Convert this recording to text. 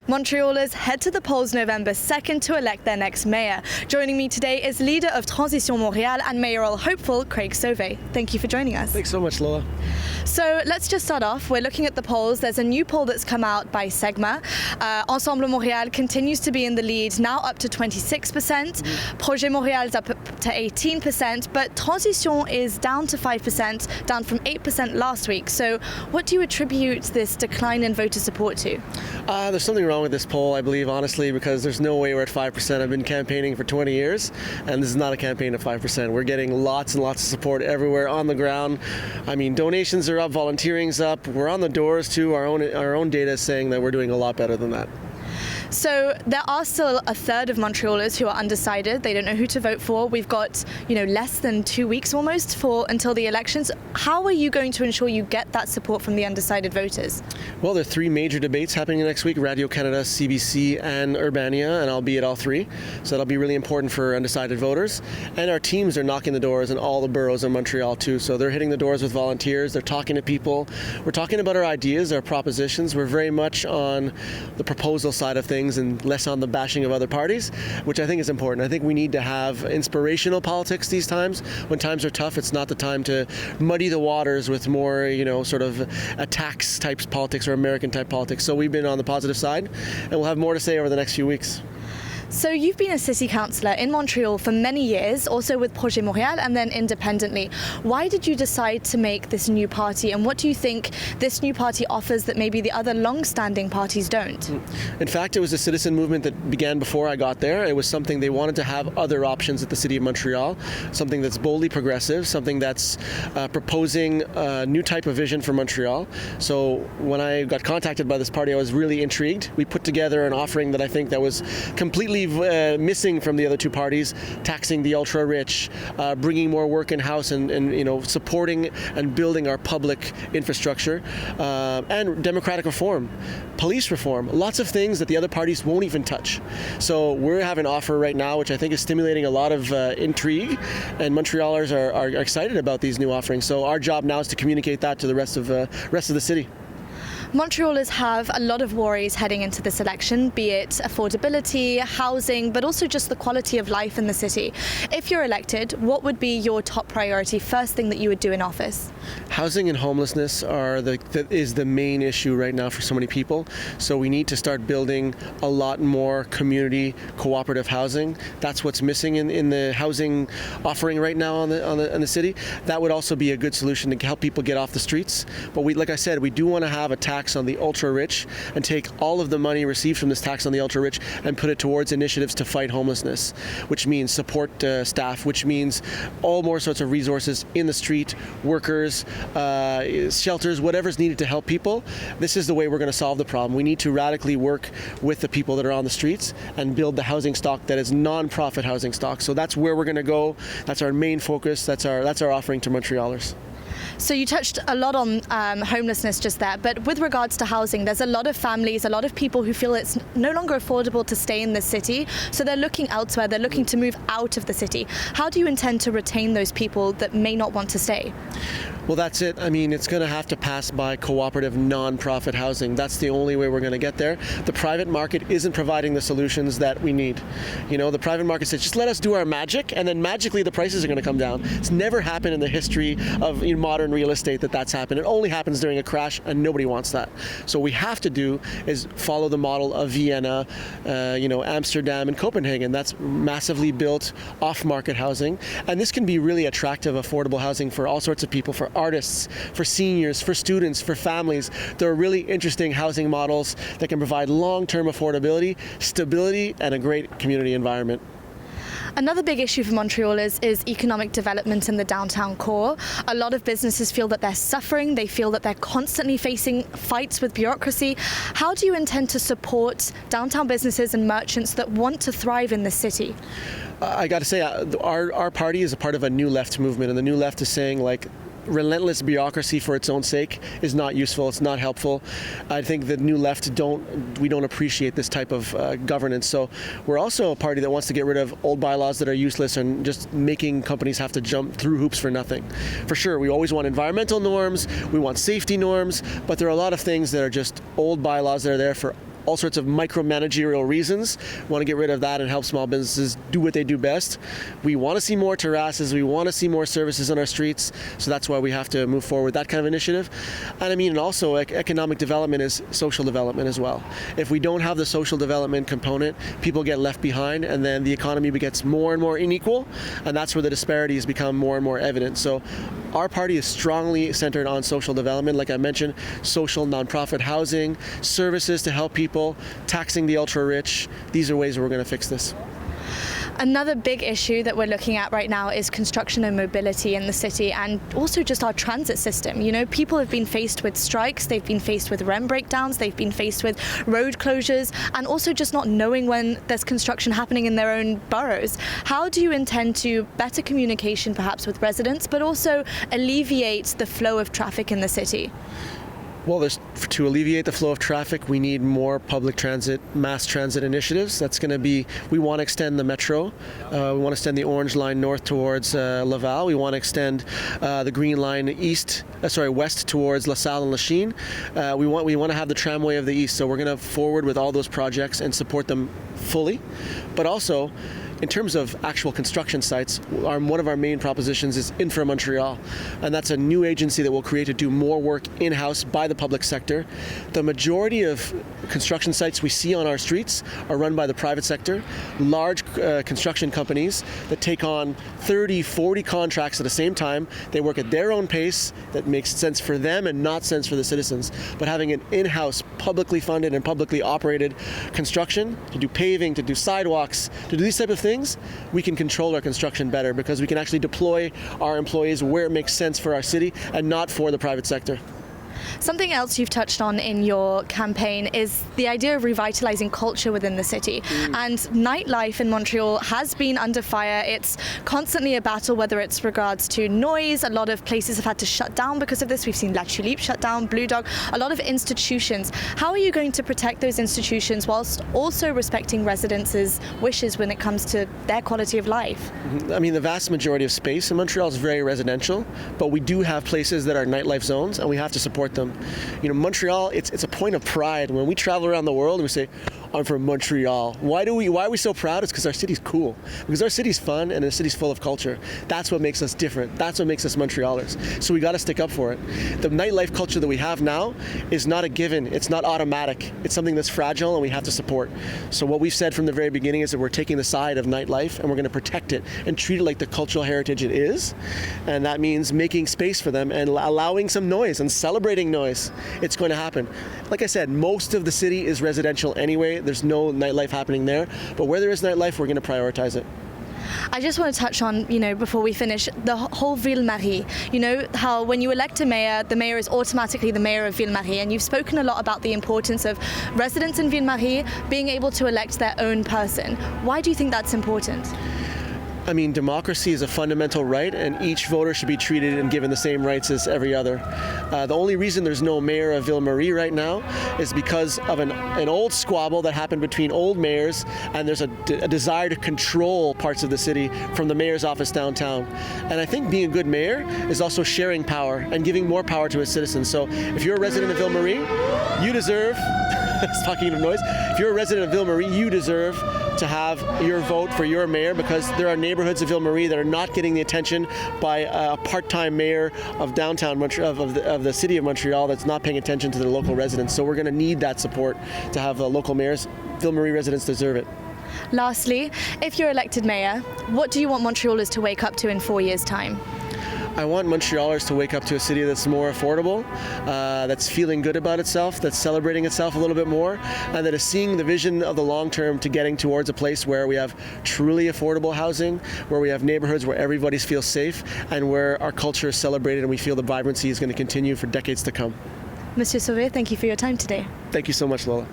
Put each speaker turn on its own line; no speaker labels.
Montrealers head to the polls November 2nd to elect their next mayor. Joining me today is leader of Transition Montréal and mayoral hopeful Craig Sauvé. Thank you for joining us.
Thanks so much, Lola.
So let's just start off. We're looking at the polls. There's a new poll that's come out by Segma. Ensemble Montréal continues to be in the lead, now up to 26%. Projet Montréal is up to 18%, but Transition is down to 5%, down from 8% last week. So what do you attribute this decline in voter support to?
There's something wrong with this poll, I believe, honestly, because there's no way we're at 5%. I've been campaigning for 20 years, and this is not a campaign of 5%. We're getting lots and lots of support everywhere on the ground. I mean, donations are up, volunteering's up. We're on the doors too. Our own data is saying that we're doing a lot better than that.
So there are still a third of Montrealers who are undecided. They don't know who to vote for. We've got, less than 2 weeks almost until the elections. How are you going to ensure you get that support from the undecided voters?
Well, there are three major debates happening next week: Radio-Canada, CBC, and Urbania, and I'll be at all three. So that'll be really important for undecided voters. And our teams are knocking the doors in all the boroughs in Montreal too. So they're hitting the doors with volunteers. They're talking to people. We're talking about our ideas, our propositions. We're very much on the proposal side of things and less on the bashing of other parties, which I think is important. I think we need to have inspirational politics these times. When times are tough, it's not the time to muddy the waters with more, sort of attacks type politics or American type politics. So we've been on the positive side, and we'll have more to say over the next few weeks.
So you've been a city councillor in Montreal for many years, also with Projet Montréal and then independently. Why did you decide to make this new party, and what do you think this new party offers that maybe the other long-standing parties don't?
In fact, it was a citizen movement that began before I got there. It was something they wanted to have other options at the City of Montreal, something that's boldly progressive, something that's proposing a new type of vision for Montreal. So when I got contacted by this party, I was really intrigued. We put together an offering that I think that was completely missing from the other two parties: taxing the ultra-rich, bringing more work in-house, and supporting and building our public infrastructure, and democratic reform, police reform, lots of things that the other parties won't even touch. So we have an offer right now which I think is stimulating a lot of intrigue, and Montrealers are excited about these new offerings. So our job now is to communicate that to the rest of the city.
Montrealers have a lot of worries heading into this election, be it affordability, housing, but also just the quality of life in the city. If you're elected, what would be your top priority, first thing that you would do in office?
Housing and homelessness is the main issue right now for so many people. So we need to start building a lot more community cooperative housing. That's what's missing in the housing offering right now in the city. That would also be a good solution to help people get off the streets. But like I said, we do want to have a tax on the ultra-rich and take all of the money received from this tax on the ultra-rich and put it towards initiatives to fight homelessness, which means support staff, which means all more sorts of resources in the street, workers, shelters, whatever's needed to help people. This is the way we're going to solve the problem. We need to radically work with the people that are on the streets and build the housing stock that is non-profit housing stock. So that's where we're going to go. That's our main focus. That's our offering to Montrealers.
So you touched a lot on homelessness just there, but with regards to housing, there's a lot of families, a lot of people who feel it's no longer affordable to stay in the city, so they're looking elsewhere, they're looking to move out of the city. How do you intend to retain those people that may not want to stay?
Well, that's it. I mean, it's going to have to pass by cooperative, non-profit housing. That's the only way we're going to get there. The private market isn't providing the solutions that we need. The private market says, just let us do our magic, and then magically the prices are going to come down. It's never happened in the history of modern real estate that's happened. It only happens during a crash, and nobody wants that. So what we have to do is follow the model of Vienna, Amsterdam, and Copenhagen. That's massively built off-market housing, and this can be really attractive, affordable housing for all sorts of people, for artists, for seniors, for students, for families. There are really interesting housing models that can provide long-term affordability, stability, and a great community environment.
Another big issue for Montrealers is economic development in the downtown core. A lot of businesses feel that they're suffering. They feel that they're constantly facing fights with bureaucracy. How do you intend to support downtown businesses and merchants that want to thrive in the city?
I got to say, our party is a part of a new left movement, and the new left is saying, relentless bureaucracy for its own sake is not useful. It's not helpful. I think the new left don't appreciate this type of governance. So we're also a party that wants to get rid of old bylaws that are useless and just making companies have to jump through hoops for nothing. For sure, we always want environmental norms, we want safety norms, but there are a lot of things that are just old bylaws that are there for all sorts of micromanagerial reasons. We want to get rid of that and help small businesses do what they do best. We want to see more terraces. We want to see more services on our streets. So that's why we have to move forward with that kind of initiative. And I mean, also economic development is social development as well. If we don't have the social development component, people get left behind, and then the economy gets more and more unequal, and that's where the disparities become more and more evident. So our party is strongly centered on social development, like I mentioned, social nonprofit housing, services to help people, taxing the ultra-rich. These are ways we're going to fix this.
Another big issue that we're looking at right now is construction and mobility in the city, and also just our transit system. You know, people have been faced with strikes, they've been faced with REM breakdowns, they've been faced with road closures, and also just not knowing when there's construction happening in their own boroughs. How do you intend to better communication perhaps with residents, but also alleviate the flow of traffic in the city?
Well, to alleviate the flow of traffic, we need more public transit, mass transit initiatives. That's going to be, we want to extend the metro. We want to extend the Orange Line north towards Laval. We want to extend the Green Line west towards LaSalle and Lachine. We want to have the tramway of the east. So we're going to forward with all those projects and support them fully. But also, in terms of actual construction sites, one of our main propositions is Infra Montreal, and that's a new agency that we'll create to do more work in-house by the public sector. The majority of construction sites we see on our streets are run by the private sector, large construction companies that take on 30, 40 contracts at the same time. They work at their own pace that makes sense for them and not sense for the citizens. But having an in-house, publicly funded and publicly operated construction to do paving, to do sidewalks, to do these type of things, we can control our construction better because we can actually deploy our employees where it makes sense for our city and not for the private sector.
Something else you've touched on in your campaign is the idea of revitalizing culture within the city. And nightlife in Montreal has been under fire. It's constantly a battle, whether it's regards to noise. A lot of places have had to shut down because of this. We've seen La Tulipe shut down, Blue Dog, a lot of institutions. How are you going to protect those institutions whilst also respecting residents' wishes when it comes to their quality of life?
I mean, the vast majority of space in Montreal is very residential, but we do have places that are nightlife zones, and we have to support them. You know, Montreal, it's a point of pride. When we travel around the world and we say, I'm from Montreal. Why are we so proud? It's because our city's cool. Because our city's fun and the city's full of culture. That's what makes us different. That's what makes us Montrealers. So we got to stick up for it. The nightlife culture that we have now is not a given. It's not automatic. It's something that's fragile and we have to support. So what we've said from the very beginning is that we're taking the side of nightlife and we're going to protect it and treat it like the cultural heritage it is. And that means making space for them and allowing some noise and celebrating noise. It's going to happen. Like I said, most of the city is residential anyway. There's no nightlife happening there. But where there is nightlife, we're going to prioritize it.
I just want to touch on, before we finish, the whole Ville-Marie. You know, how when you elect a mayor, the mayor is automatically the mayor of Ville-Marie. And you've spoken a lot about the importance of residents in Ville-Marie being able to elect their own person. Why do you think that's important?
I mean, democracy is a fundamental right, and each voter should be treated and given the same rights as every other. The only reason there's no mayor of Ville-Marie right now is because of an old squabble that happened between old mayors, and there's a desire to control parts of the city from the mayor's office downtown. And I think being a good mayor is also sharing power and giving more power to his citizens. So if you're a resident of Ville-Marie, you deserve, talking of noise, if you're a resident of Ville-Marie, you deserve to have your vote for your mayor, because there are neighborhoods of Ville-Marie that are not getting the attention by a part-time mayor of downtown Montreal, of the city of Montreal, that's not paying attention to their local residents. So we're going to need that support to have local mayors. Ville-Marie residents deserve it.
Lastly, if you're elected mayor, what do you want Montrealers to wake up to in 4 years' time?
I want Montrealers to wake up to a city that's more affordable, that's feeling good about itself, that's celebrating itself a little bit more, and that is seeing the vision of the long term to getting towards a place where we have truly affordable housing, where we have neighborhoods where everybody feels safe, and where our culture is celebrated and we feel the vibrancy is going to continue for decades to come.
Monsieur Sauvé, thank you for your time today.
Thank you so much, Lola.